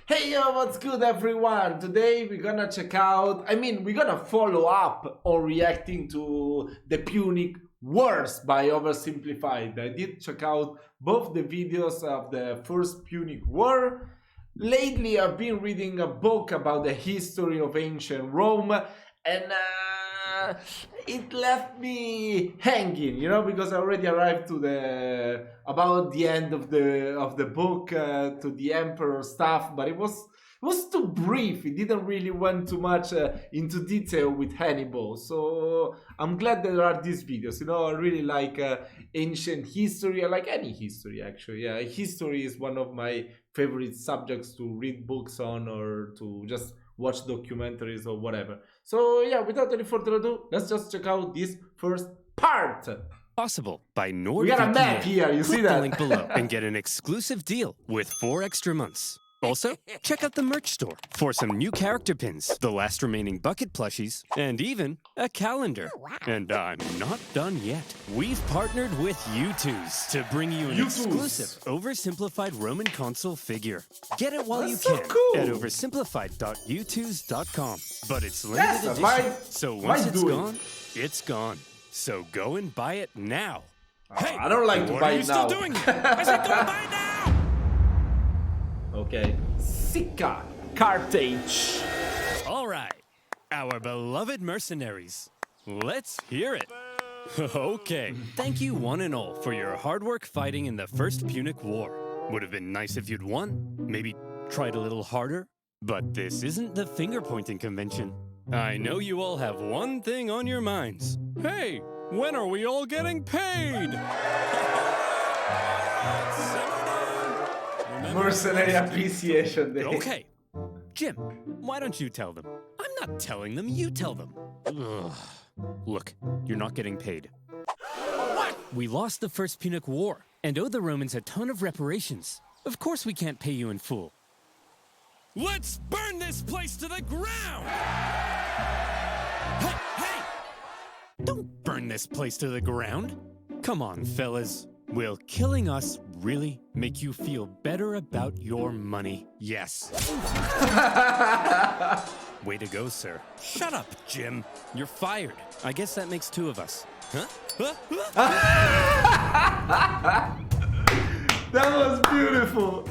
Hey yo, what's good everyone? Today we're gonna check out, we're gonna follow up on reacting to the Punic Wars by OverSimplified. I did check out both the videos of the first Punic War. Lately I've been reading a book about the history of ancient Rome and it left me hanging, because I already arrived to about the end of the book, to the emperor stuff, but it was too brief. It didn't really went too much into detail with Hannibal. So I'm glad there are these videos. I really like ancient history. I like any history actually. Yeah, history is one of my favorite subjects to read books on or to just watch documentaries or whatever. So yeah, without any further ado, let's just check out this first part. Possible by NordVPN. We got a map here, you see that? Click the link below and get an exclusive deal with 4 extra months. Also, check out the merch store for some new character pins, the last remaining bucket plushies, and even a calendar. And I'm not done yet. We've partnered with U2s to bring you an exclusive oversimplified Roman consul figure. Get it while you can at oversimplified.u2s.com. But it's limited edition, so once it's gone. So go and buy it now. Hey, I don't like to buy it now. What are you still doing here? I said go and buy it now! Okay. Sicca, Carthage. All right, our beloved mercenaries. Let's hear it. Okay, thank you one and all for your hard work fighting in the first Punic War. Would have been nice if you'd won, maybe tried a little harder, but this isn't the finger-pointing convention. I know you all have one thing on your minds. Hey, when are we all getting paid? Mercenary Appreciation Day. Okay. Jim, why don't you tell them? I'm not telling them, you tell them. Ugh. Look, you're not getting paid. What? We lost the first Punic War and owe the Romans a ton of reparations. Of course we can't pay you in full. Let's burn this place to the ground! Hey! Don't burn this place to the ground. Come on, fellas. Will killing us really make you feel better about your money? Yes. Way to go, sir. Shut up, Jim. You're fired. I guess that makes 2 of us. Huh? That was beautiful.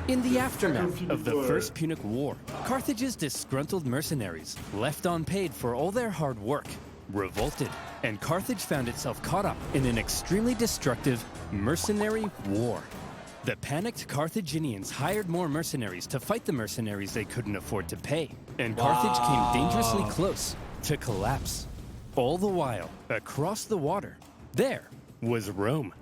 In the aftermath of the First Punic War, Carthage's disgruntled mercenaries, left unpaid for all their hard work, revolted, and Carthage found itself caught up in an extremely destructive mercenary war. The panicked Carthaginians hired more mercenaries to fight the mercenaries they couldn't afford to pay, and Carthage came dangerously close to collapse. All the while, across the water, there was Rome.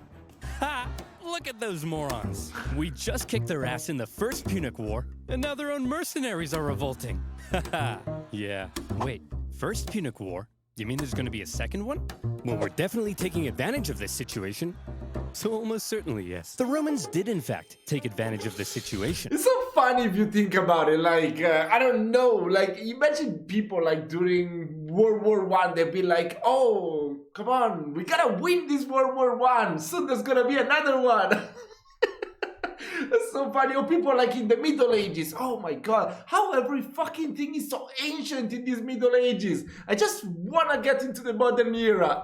Ha! Look at those morons. We just kicked their ass in the first Punic War, and now their own mercenaries are revolting. Haha. Yeah. Wait, first Punic War? You mean there's gonna be a second one? Well, we're definitely taking advantage of this situation. So almost certainly, yes. The Romans did, in fact, take advantage of the situation. It's so funny if you think about it. I don't know. Imagine people, during World War I, they'd be like, oh, come on, we gotta win this World War I. Soon there's gonna be another one. That's so funny. Or people in the Middle Ages. Oh my god, how every fucking thing is so ancient in these Middle Ages. I just wanna get into the modern era.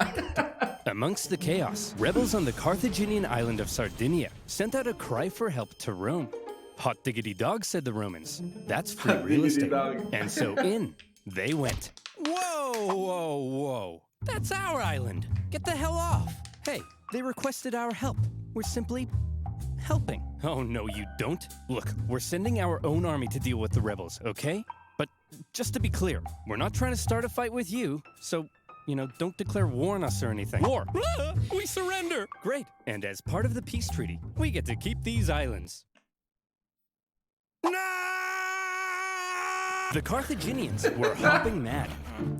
Amongst the chaos, rebels on the Carthaginian island of Sardinia sent out a cry for help to Rome. Hot diggity dog, said the Romans. That's free real estate. And so in they went. Whoa. That's our island. Get the hell off. Hey, they requested our help. We're simply helping. Oh, no, you don't. Look, we're sending our own army to deal with the rebels, okay? But just to be clear, we're not trying to start a fight with you, so, don't declare war on us or anything. War! We surrender! Great. And as part of the peace treaty, we get to keep these islands. No! The Carthaginians were hopping mad.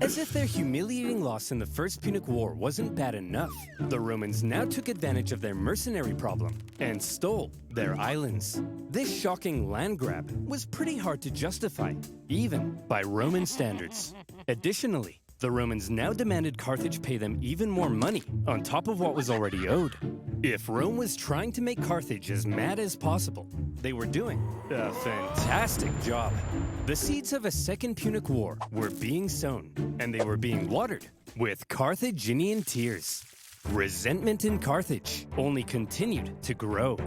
As if their humiliating loss in the First Punic War wasn't bad enough, the Romans now took advantage of their mercenary problem and stole their islands. This shocking land grab was pretty hard to justify, even by Roman standards. Additionally, the Romans now demanded Carthage pay them even more money on top of what was already owed. If Rome was trying to make Carthage as mad as possible, they were doing a fantastic job. The seeds of a second Punic War were being sown, and they were being watered with Carthaginian tears. Resentment in Carthage only continued to grow.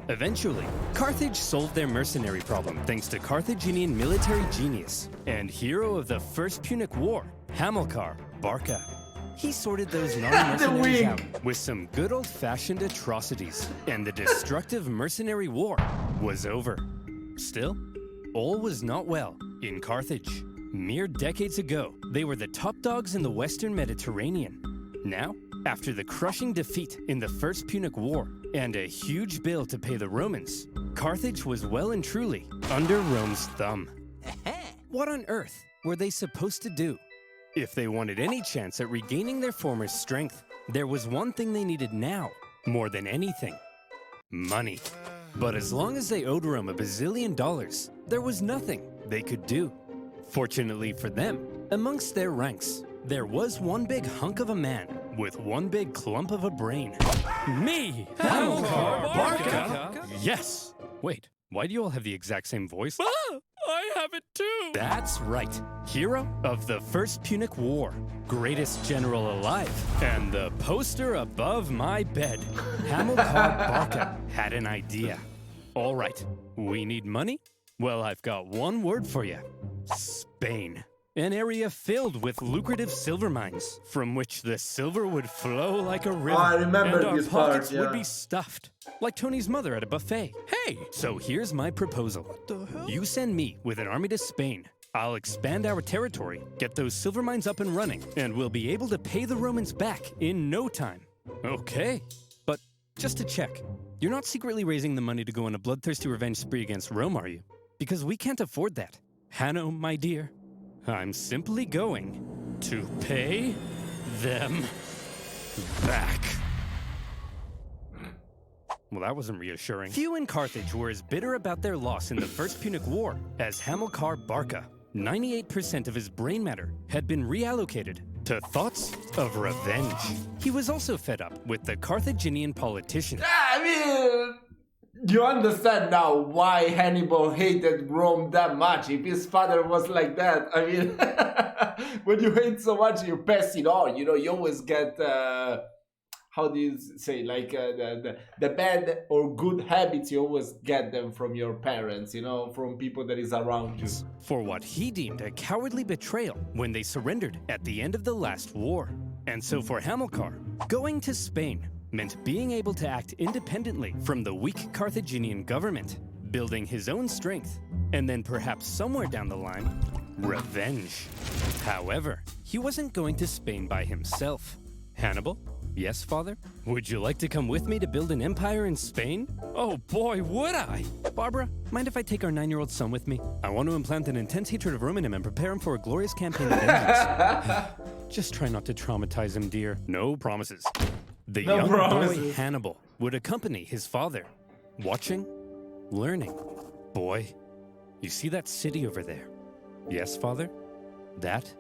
Eventually, Carthage solved their mercenary problem thanks to Carthaginian military genius and hero of the First Punic War, Hamilcar Barca. He sorted those non-mercenaries out with some good old-fashioned atrocities, and the destructive mercenary war was over. Still, all was not well in Carthage. Mere decades ago, they were the top dogs in the Western Mediterranean. Now, after the crushing defeat in the First Punic War and a huge bill to pay the Romans, Carthage was well and truly under Rome's thumb. What on earth were they supposed to do? If they wanted any chance at regaining their former strength, there was one thing they needed now, more than anything: money. But as long as they owed Rome $1 bazillion, there was nothing they could do. Fortunately for them, amongst their ranks, there was one big hunk of a man with one big clump of a brain. Me, Hamilcar Barca! Yes! Wait, why do you all have the exact same voice? I have it too! That's right. Hero of the First Punic War, greatest general alive, and the poster above my bed. Hamilcar Barca had an idea. All right, we need money? Well, I've got one word for you: Spain. An area filled with lucrative silver mines, from which the silver would flow like a river. I remember and our this pockets part, yeah. would be stuffed, like Tony's mother at a buffet. Hey! So here's my proposal. What the hell? You send me with an army to Spain. I'll expand our territory, get those silver mines up and running, and we'll be able to pay the Romans back in no time. Okay. But just to check, you're not secretly raising the money to go on a bloodthirsty revenge spree against Rome, are you? Because we can't afford that. Hanno, my dear, I'm simply going to pay them back. Well, that wasn't reassuring. Few in Carthage were as bitter about their loss in the First Punic War as Hamilcar Barca. 98% of his brain matter had been reallocated to thoughts of revenge. He was also fed up with the Carthaginian politicians. I mean, you understand now why Hannibal hated Rome that much. If his father was like that, I mean, when you hate so much, you pass it on. You know, you always get, how do you say, like the bad or good habits, you always get them from your parents, you know, from people that is around you. For what he deemed a cowardly betrayal when they surrendered at the end of the last war. And so for Hamilcar, going to Spain meant being able to act independently from the weak Carthaginian government, building his own strength, and then perhaps somewhere down the line, revenge. However, he wasn't going to Spain by himself. Hannibal? Yes, father? Would you like to come with me to build an empire in Spain? Oh boy, would I! Barbara, mind if I take our 9-year-old son with me? I want to implant an intense hatred of Rome in him and prepare him for a glorious campaign of vengeance. Just try not to traumatize him, dear. No promises. The young boy Hannibal would accompany his father, watching, learning. Boy, you see that city over there? Yes, father? That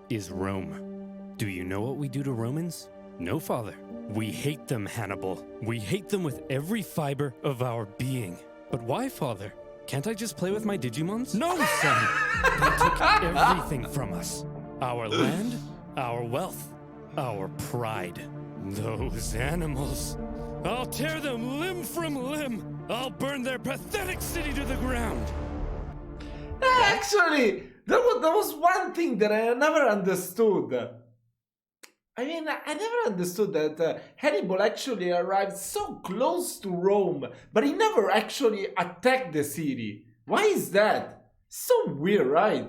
is Rome. Do you know what we do to Romans? No, father. We hate them, Hannibal. We hate them with every fiber of our being. But why, father? Can't I just play with my Digimons? No, son! They took everything from us. Our land, our wealth, our pride. Those animals. I'll tear them limb from limb. I'll burn their pathetic city to the ground. Actually, there was one thing that I never understood. I mean, I never understood that Hannibal actually arrived so close to Rome, but he never actually attacked the city. Why is that? So weird, right?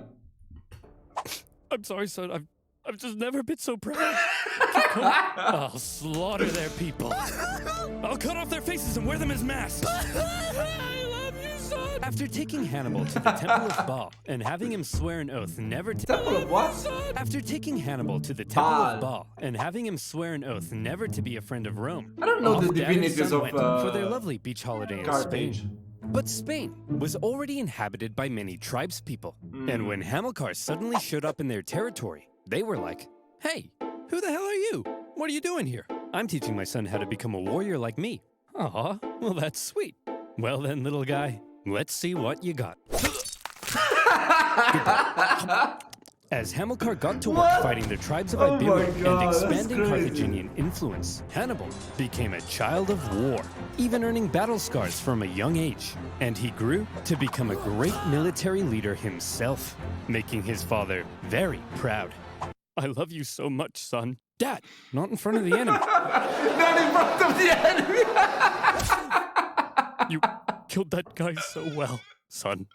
I'm sorry, son. I've just never been so proud. I'll slaughter their people. I'll cut off their faces and wear them as masks. I love you, son. After taking Hannibal to the Temple of Baal and having him swear an oath never to... Temple of what? After taking Hannibal to the Temple of Baal and having him swear an oath never to be a friend of Rome, I don't know the Dad and divinities son of went for their lovely beach holiday in Carthage. Spain. But Spain was already inhabited by many tribespeople, and when Hamilcar suddenly showed up in their territory, they were like, "Hey, who the hell are you? What are you doing here?" I'm teaching my son how to become a warrior like me. Aw, well that's sweet. Well then, little guy, let's see what you got. As Hamilcar got to work fighting the tribes of Iberia and expanding Carthaginian influence, Hannibal became a child of war, even earning battle scars from a young age. And he grew to become a great military leader himself, making his father very proud. I love you so much, son. Dad, not in front of the enemy. Not in front of the enemy! You killed that guy so well, son.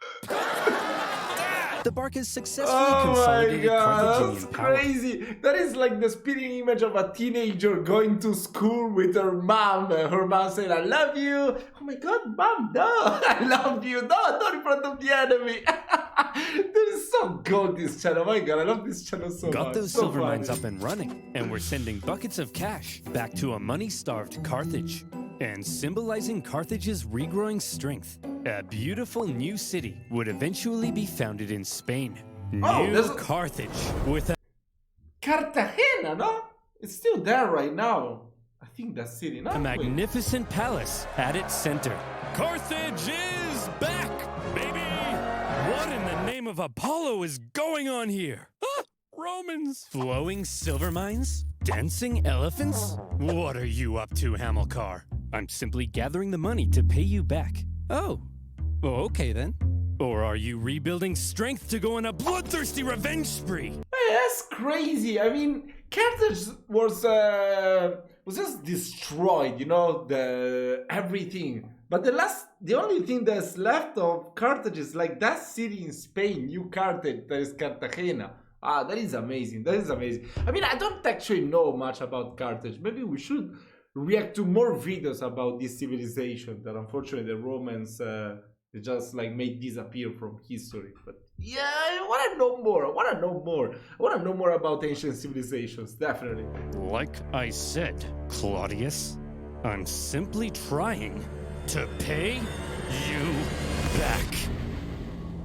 The bark is successfully consolidated Carthaginian power. That's crazy. That is like the spitting image of a teenager going to school with her mom. Her mom saying, I love you. Oh my God, mom, no. I love you. No, not in front of the enemy. That is so good, this channel. Oh my God, I love this channel so much. Got those silver mines up and running, and we're sending buckets of cash back to a money-starved Carthage. And symbolizing Carthage's regrowing strength, a beautiful new city would eventually be founded in Spain. New Carthage with a... Cartagena, no? It's still there right now. I think that city, no? A magnificent palace at its center. Carthage is back, baby! What in the name of Apollo is going on here? Ah, Romans! Flowing silver mines? Dancing elephants? What are you up to, Hamilcar? I'm simply gathering the money to pay you back. Oh, okay then. Or are you rebuilding strength to go on a bloodthirsty revenge spree? Hey, that's crazy. I mean, Carthage was just destroyed, you know, everything. But the only thing that's left of Carthage is like that city in Spain, New Carthage, that is Cartagena. Ah, that is amazing. That is amazing. I mean, I don't actually know much about Carthage. Maybe we should react to more videos about this civilization that unfortunately the Romans they just like made disappear from history. But yeah, I want to know more. I want to know more about ancient civilizations, definitely. Like I said, Claudius, I'm simply trying to pay you back.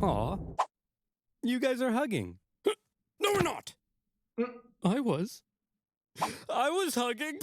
Aw, you guys are hugging. No, we're not. I was hugging.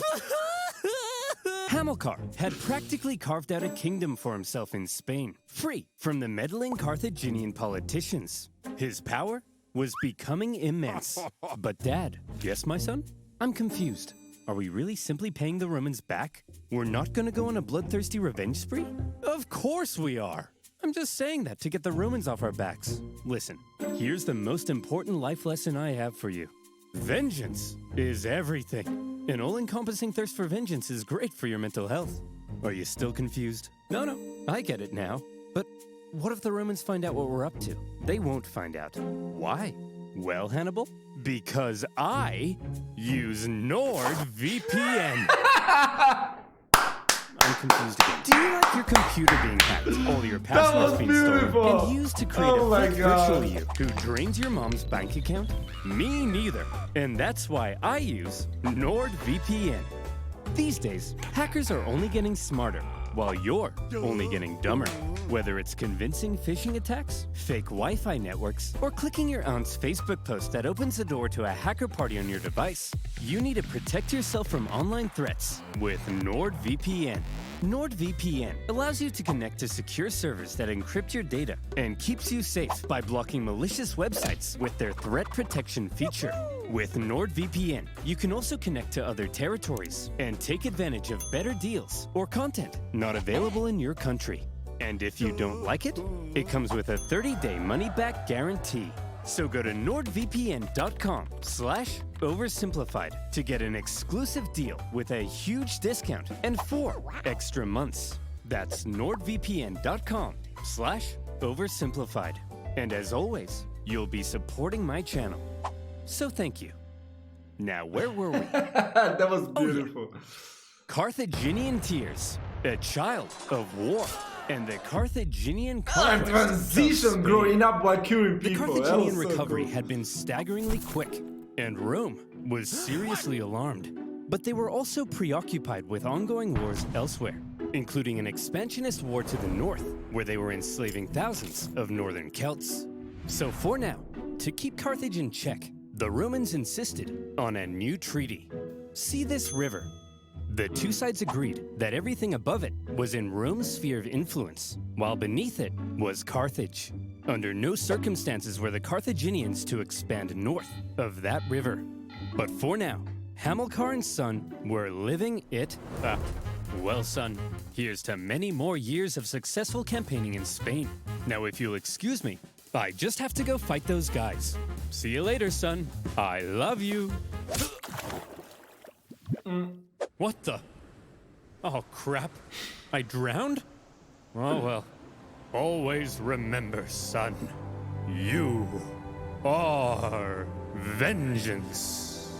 Hamilcar had practically carved out a kingdom for himself in Spain, free from the meddling Carthaginian politicians. His power was becoming immense. But Dad, yes, my son? I'm confused. Are we really simply paying the Romans back? We're not gonna go on a bloodthirsty revenge spree? Of course we are. I'm just saying that to get the Romans off our backs. Listen, here's the most important life lesson I have for you. Vengeance is everything. An all-encompassing thirst for vengeance is great for your mental health. Are you still confused? No, I get it now. But what if the Romans find out what we're up to? They won't find out. Why? Well, Hannibal, because I use NordVPN. I'm confused again. Do you like your computer being hacked, all your passwords being stolen, and used to create a fake virtual you who drains your mom's bank account? Me neither. And that's why I use NordVPN. These days, hackers are only getting smarter, while you're only getting dumber. Whether it's convincing phishing attacks, fake Wi-Fi networks, or clicking your aunt's Facebook post that opens the door to a hacker party on your device, you need to protect yourself from online threats with NordVPN. NordVPN allows you to connect to secure servers that encrypt your data and keeps you safe by blocking malicious websites with their threat protection feature. With NordVPN, you can also connect to other territories and take advantage of better deals or content not available in your country. And if you don't like it, it comes with a 30-day money-back guarantee. So go to nordvpn.com/oversimplified to get an exclusive deal with a huge discount and 4 extra months. That's nordvpn.com/oversimplified. And as always, you'll be supporting my channel. So thank you. Now, where were we? That was beautiful. Oh, yeah. Carthaginian tears, a child of war. And the Carthaginian transition growing up while killing people. The Carthaginian recovery had been staggeringly quick, and Rome was seriously alarmed. But they were also preoccupied with ongoing wars elsewhere, including an expansionist war to the north, where they were enslaving thousands of northern Celts. So for now, to keep Carthage in check, the Romans insisted on a new treaty. See this river? The two sides agreed that everything above it was in Rome's sphere of influence, while beneath it was Carthage. Under no circumstances were the Carthaginians to expand north of that river. But for now, Hamilcar and son were living it up. Well, son, here's to many more years of successful campaigning in Spain. Now, if you'll excuse me, I just have to go fight those guys. See you later, son. I love you. What the? Oh, crap. I drowned? Oh, well. Always remember, son. You are vengeance.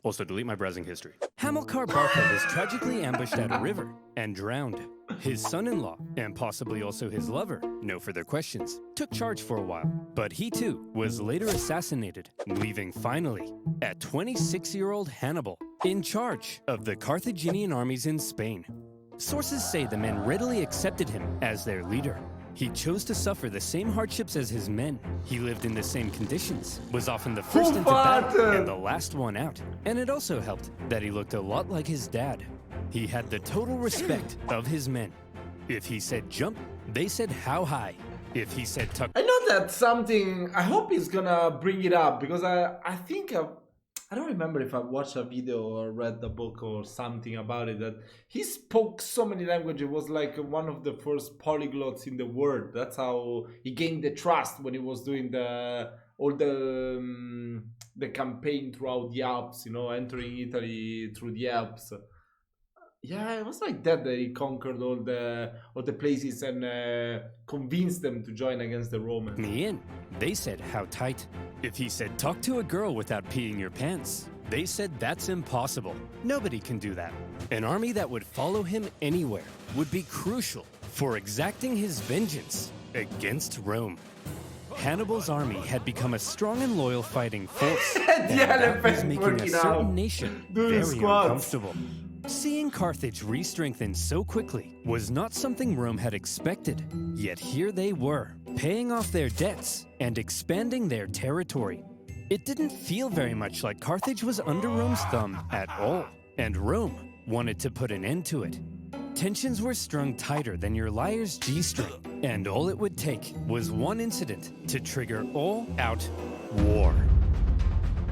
Also, delete my browsing history. Hamilcar Barca was tragically ambushed at a river and drowned. His son-in-law, and possibly also his lover, no further questions, took charge for a while. But he too was later assassinated, leaving finally a 26-year-old Hannibal in charge of the Carthaginian armies in Spain. Sources say the men readily accepted him as their leader. He chose to suffer the same hardships as his men. He lived in the same conditions, was often the first into battle and the last one out. And it also helped that he looked a lot like his dad. He had the total respect of his men. If he said jump, they said how high. If he said tuck... I know that's something, I hope he's gonna bring it up, because I think, I don't remember if I watched a video or read the book or something about it, that he spoke so many languages. It was like one of the first polyglots in the world. That's how he gained the trust when he was doing the campaign throughout the Alps, you know, entering Italy through the Alps. Yeah, it was like that he conquered all the places and convinced them to join against the Romans. Me in. They said how tight. If he said talk to a girl without peeing your pants, they said that's impossible. Nobody can do that. An army that would follow him anywhere would be crucial for exacting his vengeance against Rome. Hannibal's army had become a strong and loyal fighting force, and that was making a certain nation very uncomfortable. Seeing Carthage re-strengthen so quickly was not something Rome had expected, yet here they were, paying off their debts and expanding their territory. It didn't feel very much like Carthage was under Rome's thumb at all, and Rome wanted to put an end to it. Tensions were strung tighter than your liar's G-string, and all it would take was one incident to trigger all-out war.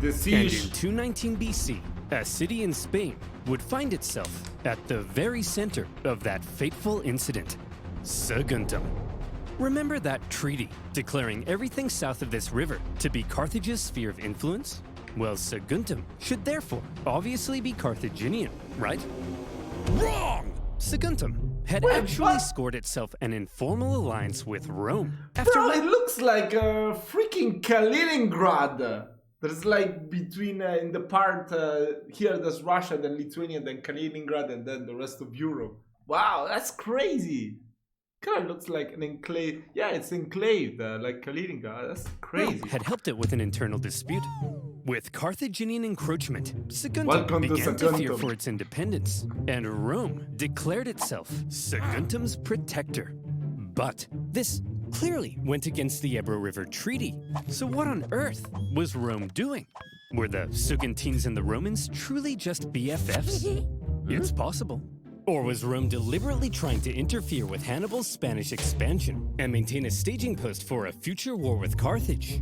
The siege. And in 219 BC, a city in Spain would find itself at the very center of that fateful incident, Saguntum. Remember that treaty declaring everything south of this river to be Carthage's sphere of influence? Well, Saguntum should therefore obviously be Carthaginian, right? Wrong! Saguntum had actually scored itself an informal alliance with Rome. Bro, it looks like a freaking Kaliningrad. There's like between in the part here there's Russia, then Lithuania, then Kaliningrad, and then the rest of Europe. Wow, that's crazy. Kind of looks like an enclave. Yeah, it's enclaved like Kaliningrad. That's crazy. Rome had helped it with an internal dispute. With Carthaginian encroachment, Saguntum began to fear for its independence, and Rome declared itself Saguntum's protector. But this clearly went against the Ebro River Treaty. So what on earth was Rome doing? Were the Saguntines and the Romans truly just BFFs? It's possible. Or was Rome deliberately trying to interfere with Hannibal's Spanish expansion and maintain a staging post for a future war with Carthage?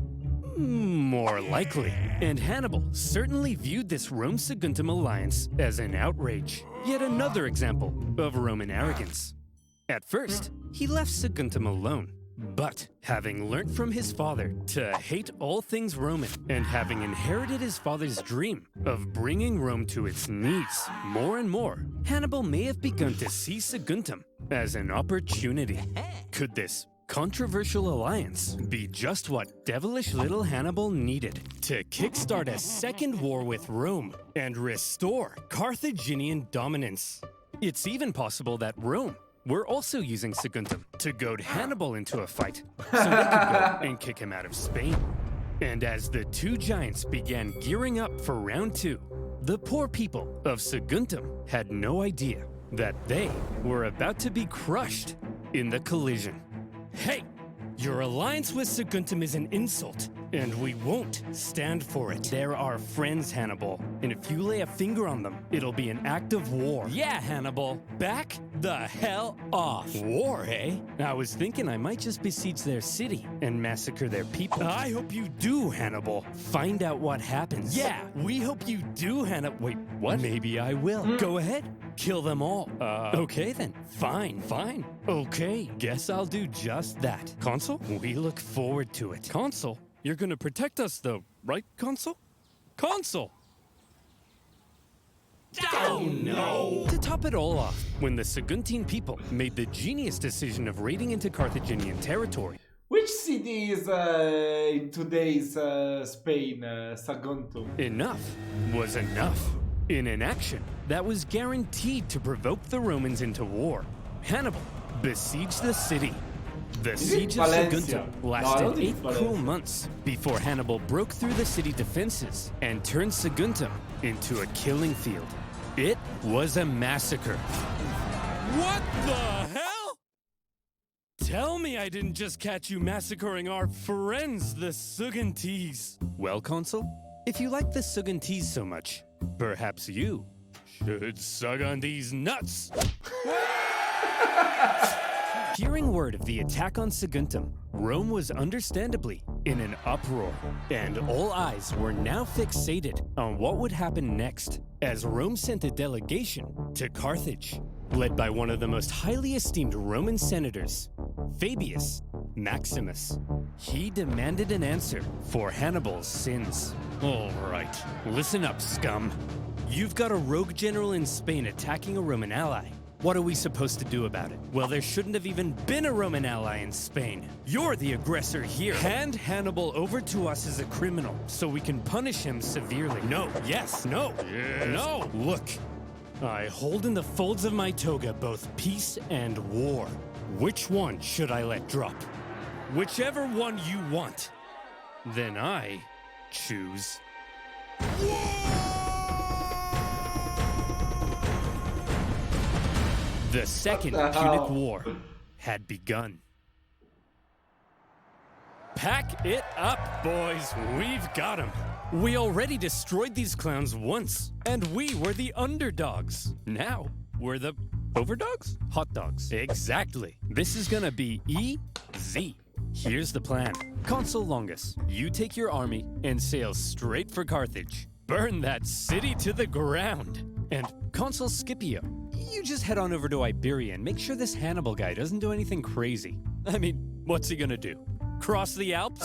More likely. And Hannibal certainly viewed this Rome-Saguntum alliance as an outrage. Yet another example of Roman arrogance. At first, he left Saguntum alone. But having learnt from his father to hate all things Roman, and having inherited his father's dream of bringing Rome to its knees more and more, Hannibal may have begun to see Saguntum as an opportunity. Could this controversial alliance be just what devilish little Hannibal needed to kickstart a second war with Rome and restore Carthaginian dominance? It's even possible that Rome were also using Saguntum to goad Hannibal into a fight so they could go and kick him out of Spain. And as the two giants began gearing up for round two, the poor people of Saguntum had no idea that they were about to be crushed in the collision. Hey, your alliance with Saguntum is an insult, And we won't stand for it. They're our friends, Hannibal. And if you lay a finger on them, it'll be an act of war. Yeah, Hannibal. Back the hell off. War, eh? I was thinking I might just besiege their city and massacre their people. I hope you do, Hannibal. Find out what happens. Yeah, we hope you do, Hannibal. Wait, what? Maybe I will. Go ahead. Kill them all. Okay then. Fine. Okay, guess I'll do just that. Consul, we look forward to it. Consul? You're gonna protect us though, right, Consul? Consul! Oh no! To top it all off, when the Saguntine people made the genius decision of raiding into Carthaginian territory. Which city is in today's Spain, Saguntum? Enough was enough. In an action that was guaranteed to provoke the Romans into war, Hannibal besieged the city. The siege of Saguntum lasted 8 cruel months before Hannibal broke through the city defenses and turned Saguntum into a killing field. It was a massacre. What the hell? Tell me I didn't just catch you massacring our friends, the Saguntines. Well, Consul, if you like the Saguntines so much, perhaps you should sug on these nuts. Hearing word of the attack on Saguntum, Rome was understandably in an uproar, and all eyes were now fixated on what would happen next, as Rome sent a delegation to Carthage, led by one of the most highly esteemed Roman senators, Fabius Maximus. He demanded an answer for Hannibal's sins. All right, listen up, scum. You've got a rogue general in Spain attacking a Roman ally. What are we supposed to do about it? Well, there shouldn't have even been a Roman ally in Spain. You're the aggressor here. Hand Hannibal over to us as a criminal so we can punish him severely. No, yes, no, yes. No. Look, I hold in the folds of my toga both peace and war. Which one should I let drop? Whichever one you want. Then I choose war! The Second Punic War had begun. Pack it up, boys. We've got them. We already destroyed these clowns once, and we were the underdogs. Now, we're the overdogs? Hot dogs. Exactly. This is gonna be easy. Here's the plan. Consul Longus, you take your army and sail straight for Carthage. Burn that city to the ground. And Consul Scipio, you just head on over to Iberia and make sure this Hannibal guy doesn't do anything crazy. I mean, what's he gonna do? Cross the Alps?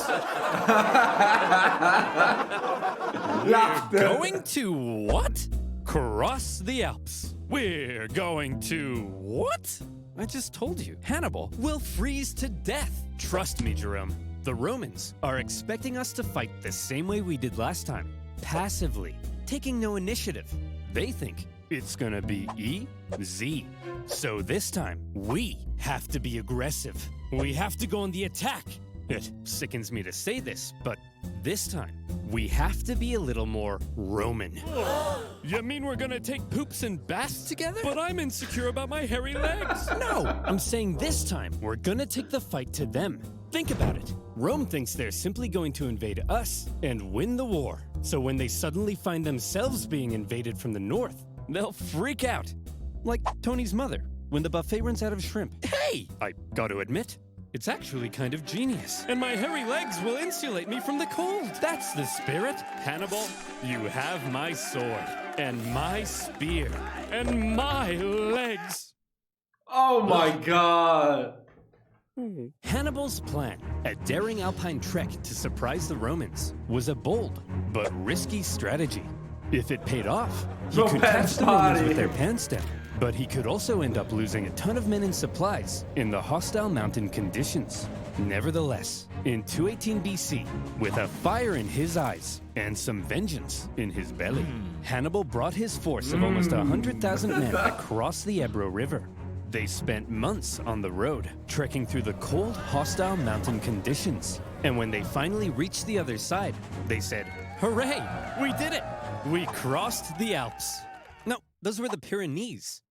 We're going to what? Cross the Alps. We're going to what? I just told you, Hannibal will freeze to death. Trust me, Jerome. The Romans are expecting us to fight the same way we did last time. Passively, taking no initiative. They think it's gonna be easy. So this time, we have to be aggressive. We have to go on the attack. It sickens me to say this, but this time, we have to be a little more Roman. You mean we're gonna take poops and baths together? But I'm insecure about my hairy legs. No, I'm saying this time, we're gonna take the fight to them. Think about it. Rome thinks they're simply going to invade us and win the war. So when they suddenly find themselves being invaded from the north, they'll freak out. Like Tony's mother, when the buffet runs out of shrimp. Hey! I gotta admit, it's actually kind of genius. And my hairy legs will insulate me from the cold. That's the spirit. Hannibal, you have my sword, and my spear, and my legs. Oh my god. Hannibal's plan, a daring alpine trek to surprise the Romans, was a bold but risky strategy. If it paid off, he could catch the Romans with their pants down. But he could also end up losing a ton of men and supplies in the hostile mountain conditions. Nevertheless, in 218 BC, with a fire in his eyes and some vengeance in his belly, Hannibal brought his force of almost 100,000 men across the Ebro River. They spent months on the road, trekking through the cold, hostile mountain conditions. And when they finally reached the other side, they said, "Hooray! We did it! We crossed the Alps." No, those were the Pyrenees.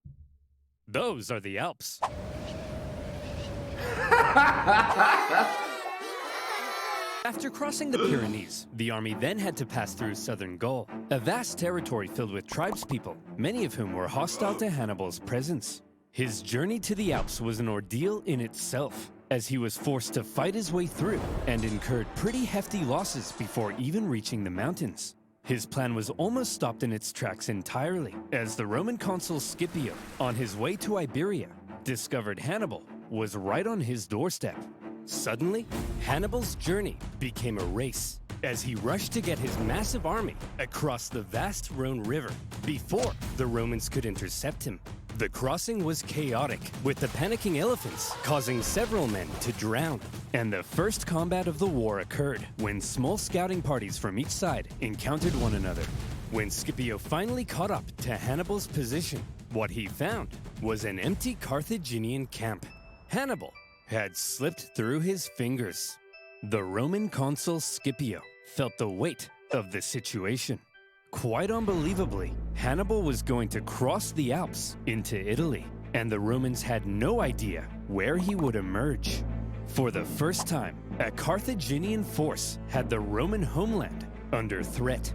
Those are the Alps. After crossing the Pyrenees, the army then had to pass through southern Gaul, a vast territory filled with tribespeople, many of whom were hostile to Hannibal's presence. His journey to the Alps was an ordeal in itself, as he was forced to fight his way through and incurred pretty hefty losses before even reaching the mountains. His plan was almost stopped in its tracks entirely, as the Roman consul Scipio, on his way to Iberia, discovered Hannibal was right on his doorstep. Suddenly, Hannibal's journey became a race, as he rushed to get his massive army across the vast Rhone River before the Romans could intercept him. The crossing was chaotic, with the panicking elephants causing several men to drown. And the first combat of the war occurred when small scouting parties from each side encountered one another. When Scipio finally caught up to Hannibal's position, what he found was an empty Carthaginian camp. Hannibal had slipped through his fingers. The Roman consul Scipio felt the weight of the situation. Quite unbelievably, Hannibal was going to cross the Alps into Italy, and the Romans had no idea where he would emerge. For the first time, a Carthaginian force had the Roman homeland under threat.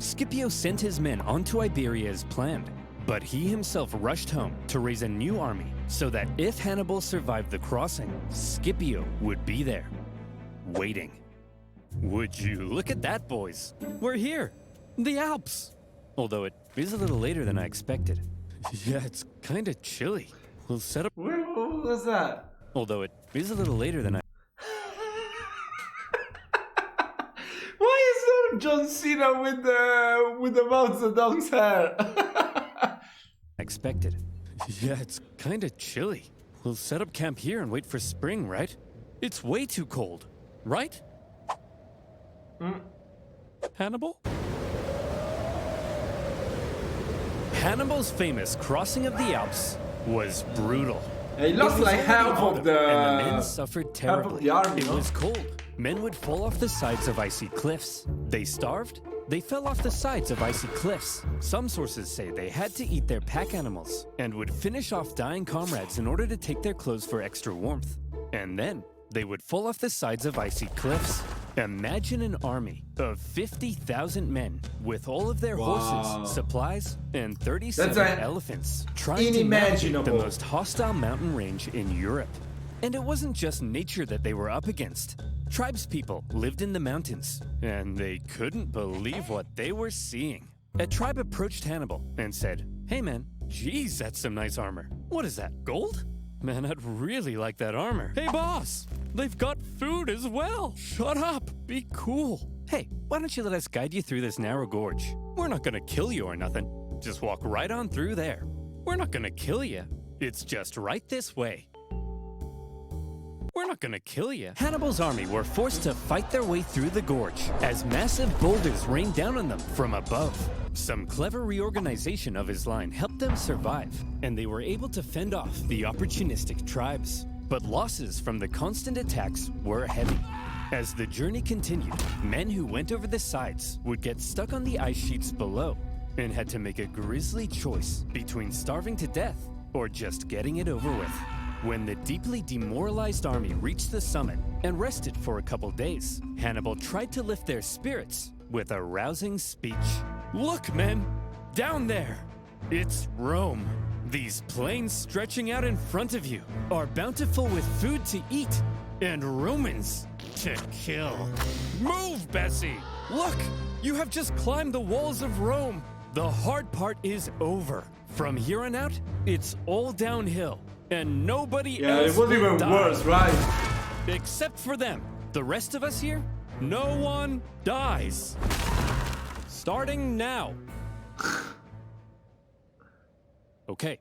Scipio sent his men onto Iberia as planned, but he himself rushed home to raise a new army so that if Hannibal survived the crossing, Scipio would be there, waiting. Would you look at that, boys? We're here, the Alps. Although it is a little later than I expected. Yeah, it's kind of chilly. We'll set up. What was that? Although it is a little later than I. Why is there John Cena with the Mao Zedong's hair? Expected. Yeah, it's kind of chilly. We'll set up camp here and wait for spring, right? It's way too cold, right? Hannibal? Hannibal's famous crossing of the Alps was brutal. He lost like half of the... And the men suffered terribly. Army, it was cold. Men would fall off the sides of icy cliffs. They starved. They fell off the sides of icy cliffs. Some sources say they had to eat their pack animals and would finish off dying comrades in order to take their clothes for extra warmth. And then they would fall off the sides of icy cliffs. Imagine an army of 50,000 men with all of their horses, supplies, and 37 elephants trying to navigate the most hostile mountain range in Europe. And it wasn't just nature that they were up against. Tribespeople lived in the mountains, and they couldn't believe what they were seeing. A tribe approached Hannibal and said, "Hey man, geez, that's some nice armor. What is that, gold? Man, I'd really like that armor. Hey boss, they've got food as well. Shut up, be cool. Hey, why don't you let us guide you through this narrow gorge? We're not gonna kill you or nothing. Just walk right on through there. We're not gonna kill you. It's just right this way. We're not gonna kill you." Hannibal's army were forced to fight their way through the gorge as massive boulders rained down on them from above. Some clever reorganization of his line helped them survive, and they were able to fend off the opportunistic tribes. But losses from the constant attacks were heavy. As the journey continued, men who went over the sides would get stuck on the ice sheets below and had to make a grisly choice between starving to death or just getting it over with. When the deeply demoralized army reached the summit and rested for a couple days, Hannibal tried to lift their spirits with a rousing speech. "Look, men, down there, it's Rome. These plains stretching out in front of you are bountiful with food to eat and Romans to kill. Move, Bessie! Look, you have just climbed the walls of Rome. The hard part is over. From here on out, it's all downhill. And nobody else it was even worse, right? Except for them. The rest of us here, no one dies. Starting now." Okay,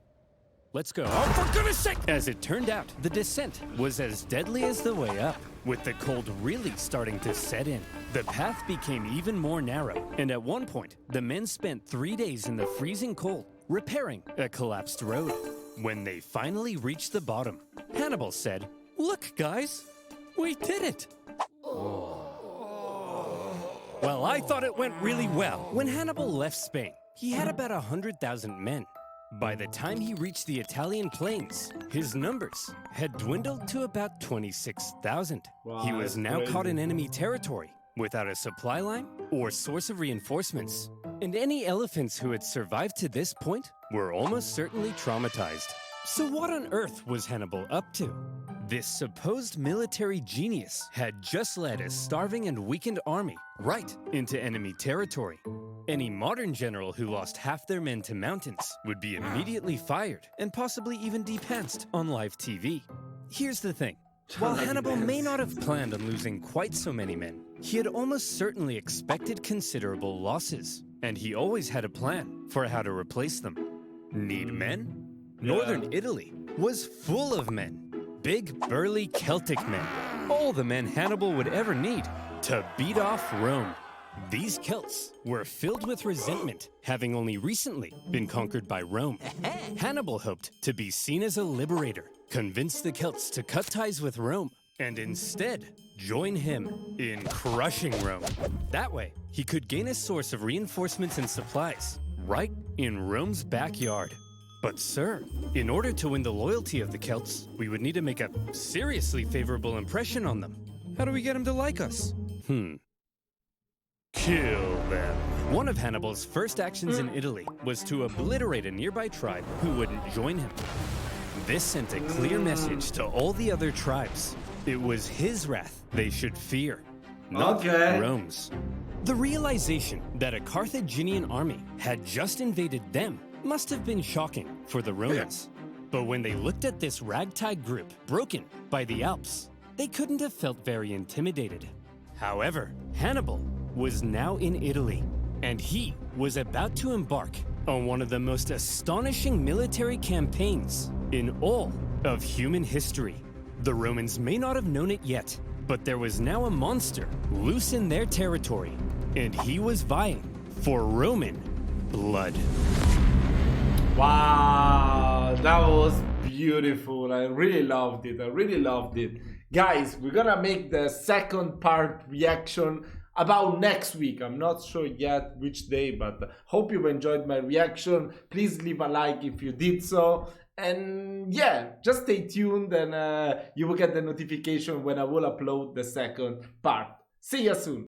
let's go. Oh, for goodness sake! As it turned out, the descent was as deadly as the way up, with the cold really starting to set in. The path became even more narrow, and at one point, the men spent 3 days in the freezing cold, repairing a collapsed road. When they finally reached the bottom, Hannibal said, "Look, guys, we did it." Well, I thought it went really well. When Hannibal left Spain, he had about 100,000 men. By the time he reached the Italian plains, his numbers had dwindled to about 26,000. Wow, He was that's now crazy. caught in enemy territory, without a supply line or source of reinforcements. And any elephants who had survived to this point were almost certainly traumatized. So what on earth was Hannibal up to? This supposed military genius had just led a starving and weakened army right into enemy territory. Any modern general who lost half their men to mountains would be immediately fired and possibly even depantsed on live TV. Here's the thing. While Hannibal may not have planned on losing quite so many men, he had almost certainly expected considerable losses, and he always had a plan for how to replace them. Need men? Northern Italy was full of men. Big, burly Celtic men. All the men Hannibal would ever need to beat off Rome. These Celts were filled with resentment, having only recently been conquered by Rome. Hannibal hoped to be seen as a liberator, convince the Celts to cut ties with Rome, and instead join him in crushing Rome. That way, he could gain a source of reinforcements and supplies right in Rome's backyard. But sir, in order to win the loyalty of the Celts, we would need to make a seriously favorable impression on them. How do we get them to like us? Kill them. One of Hannibal's first actions in Italy was to obliterate a nearby tribe who wouldn't join him. This sent a clear message to all the other tribes. It was his wrath they should fear, not Rome's. The realization that a Carthaginian army had just invaded them must have been shocking for the Romans. But when they looked at this ragtag group broken by the Alps, they couldn't have felt very intimidated. However, Hannibal was now in Italy, and he was about to embark on one of the most astonishing military campaigns in all of human history. The Romans may not have known it yet, but there was now a monster loose in their territory, and he was vying for Roman blood. Wow, that was beautiful. I really loved it. Guys, we're gonna make the second part reaction about next week. I'm not sure yet which day, but hope you enjoyed my reaction. Please leave a like if you did so. And yeah, just stay tuned and you will get the notification when I will upload the second part. See you soon.